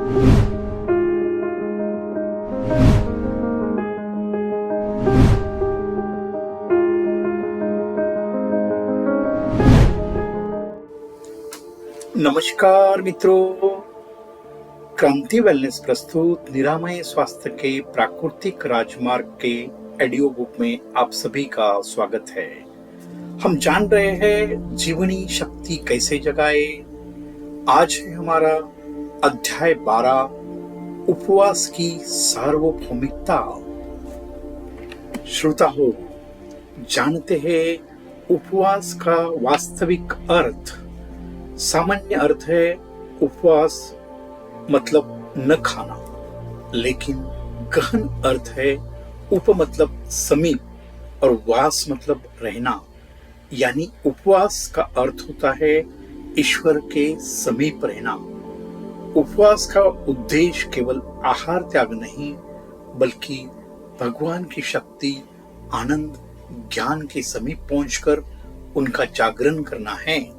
नमस्कार मित्रों, क्रांति वेलनेस प्रस्तुत निरामय स्वास्थ्य के प्राकृतिक राजमार्ग के ऑडियो बुक में आप सभी का स्वागत है। हम जान रहे हैं जीवनी शक्ति कैसे जगाए। आज है हमारा अध्याय 12, उपवास की सार्वभौमिकता। श्रोता हो, जानते हैं उपवास का वास्तविक अर्थ? सामान्य अर्थ है उपवास मतलब न खाना, लेकिन गहन अर्थ है उप मतलब समीप और वास मतलब रहना। यानी उपवास का अर्थ होता है ईश्वर के समीप रहना। उपवास का उद्देश्य केवल आहार त्याग नहीं, बल्कि भगवान की शक्ति, आनंद, ज्ञान के समीप पहुंचकर उनका जागरण करना है।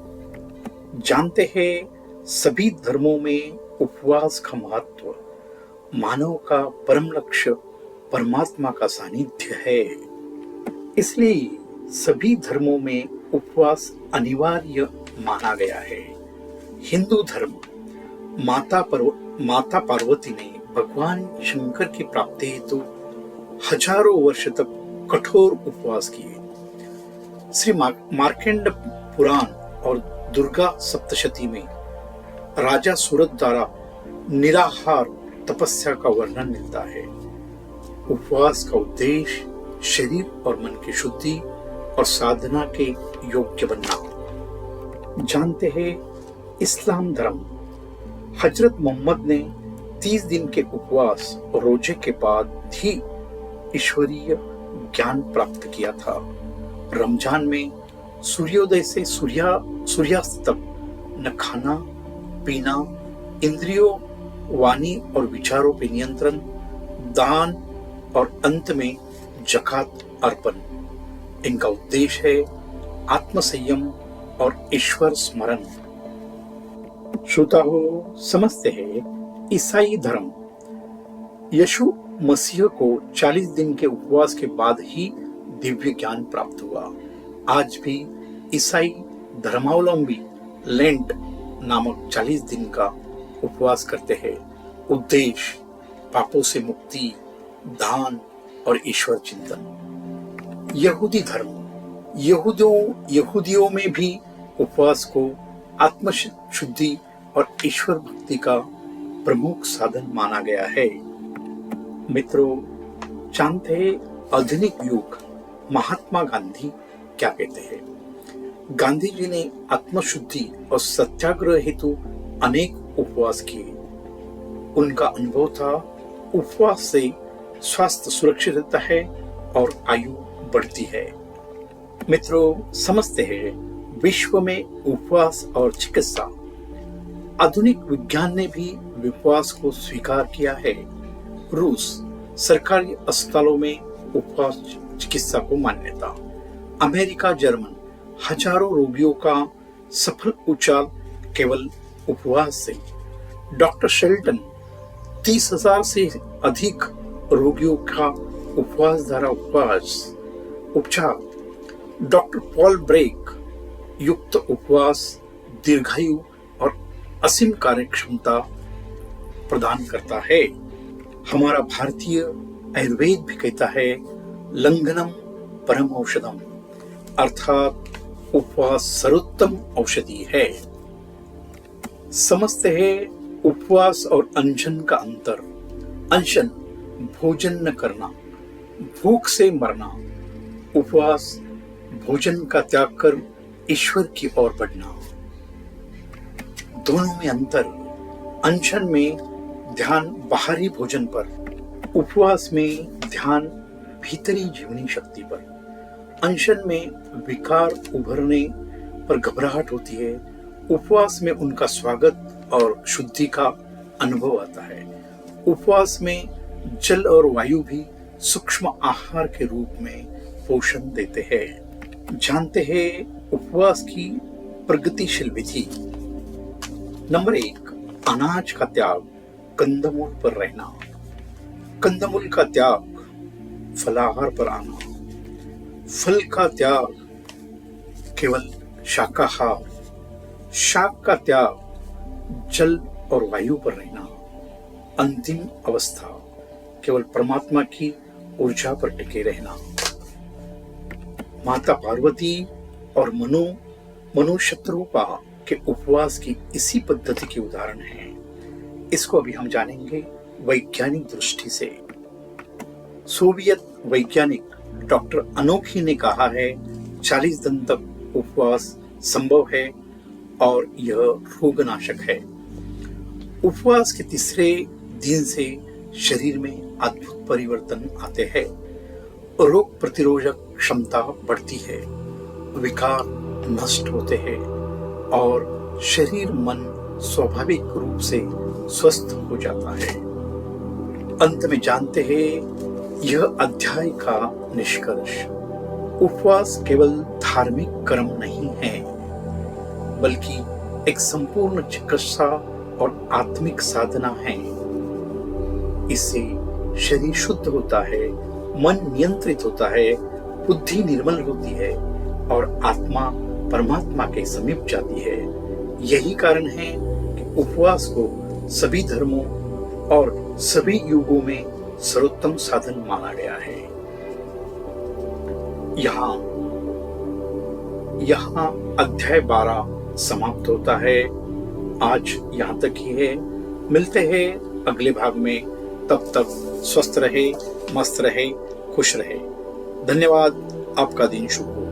जानते हैं सभी धर्मों में उपवास का महत्व, मानव का परम लक्ष्य परमात्मा का सानिध्य है। इसलिए सभी धर्मों में उपवास अनिवार्य माना गया है। हिंदू धर्म माता पार्वती ने भगवान शंकर की प्राप्ति हेतु हजारों वर्ष तक कठोर उपवास किए। श्री मार्कंड पुराण और दुर्गा सप्तशती में राजा सूरत द्वारा निराहार तपस्या का वर्णन मिलता है। उपवास का उद्देश्य शरीर और मन की शुद्धि और साधना के योग्य बनना। जानते हैं इस्लाम धर्म हजरत मोहम्मद ने 30 दिन के उपवास और रोजे के बाद ही ईश्वरीय ज्ञान प्राप्त किया था। रमजान में सूर्योदय से सूर्यास्त तक न खाना पीना, इंद्रियों, वाणी और विचारों पे नियंत्रण, दान और अंत में ज़कात अर्पण। इनका उद्देश्य है आत्मसंयम और ईश्वर स्मरण। श्रोता हो, समझते हैं ईसाई धर्म यीशु मसीह को 40 दिन के उपवास के बाद ही दिव्य ज्ञान प्राप्त हुआ। आज भी ईसाई धर्मावलंबी लेंट नामक 40 दिन का उपवास करते हैं। उद्देश्य पापों से मुक्ति, दान और ईश्वर चिंतन। यहूदी धर्म यहूदियों में भी उपवास को आत्मशुद्धि और ईश्वर भक्ति का प्रमुख साधन माना गया है। मित्रों, जानते हैं आधुनिक युग महात्मा गांधी क्या कहते हैं? गांधी जी ने आत्मशुद्धि और सत्याग्रह हेतु अनेक उपवास किए। उनका अनुभव था उपवास से स्वास्थ्य सुरक्षित रहता है और आयु बढ़ती है। मित्रों, समझते हैं विश्व में उपवास और चिकित्सा। आधुनिक विज्ञान ने भी उपवास को स्वीकार किया है। रूस सरकारी अस्पतालों में उपवास चिकित्सा को मान्यता। अमेरिका, जर्मन हजारों रोगियों का सफल उपचार केवल उपवास से। डॉक्टर शेल्टन 30,000 से अधिक रोगियों का उपवास द्वारा उपचार। डॉक्टर पॉल ब्रेक युक्त उपवास दीर्घायु और असीम कार्यक्षमता प्रदान करता है। हमारा भारतीय आयुर्वेद भी कहता है लंघनम परम औषधम, अर्थात उपवास सर्वोत्तम औषधि है। समझते हैं उपवास और अनशन का अंतर। अनशन भोजन न करना, भूख से मरना। उपवास भोजन का त्याग कर ईश्वर की ओर बढ़ना। दोनों में अंतर। अनशन में ध्यान बाहरी भोजन पर, उपवास में ध्यान भीतरी जीवनी शक्ति पर। अनशन में विकार उभरने पर घबराहट होती है, उपवास में उनका स्वागत और शुद्धि का अनुभव आता है। उपवास में जल और वायु भी सूक्ष्म आहार के रूप में पोषण देते हैं। जानते हैं उपवास की प्रगतिशील विधि। नंबर 1, अनाज का त्याग। कंदमूल पर रहना, कंदमूल का त्याग, फलाहार पर आना, फल का त्याग, केवल शाकाहार, शाक का त्याग, जल और वायु पर रहना, अंतिम अवस्था केवल परमात्मा की ऊर्जा पर टिके रहना। माता पार्वती और मनु शत्रुपा के उपवास की इसी पद्धति के उदाहरण हैं। इसको अभी हम जानेंगे वैज्ञानिक दृष्टि से। सोवियत वैज्ञानिक डॉक्टर अनोखी ने कहा है 40 दिन तक उपवास संभव है और यह रोगनाशक है। उपवास के तीसरे दिन से शरीर में अद्भुत परिवर्तन आते हैं, रोग प्रतिरोधक क्षमता बढ़ती है, विकार नष्ट होते हैं और शरीर मन स्वाभाविक रूप से स्वस्थ हो जाता है। अंत में जानते हैं यह अध्याय का निष्कर्ष, उपवास केवल धार्मिक कर्म नहीं है बल्कि एक संपूर्ण चिकित्सा और आत्मिक साधना है। इससे शरीर शुद्ध होता है, मन नियंत्रित होता है, बुद्धि निर्मल होती है और आत्मा परमात्मा के समीप जाती है। यही कारण है कि उपवास को सभी धर्मों और सभी युगों में सर्वोत्तम साधन माना गया है। यहाँ अध्याय 12 समाप्त होता है। आज यहाँ तक ही है। मिलते हैं अगले भाग में। तब तक स्वस्थ रहे, मस्त रहे, खुश रहे। धन्यवाद। आपका दिन शुभ हो।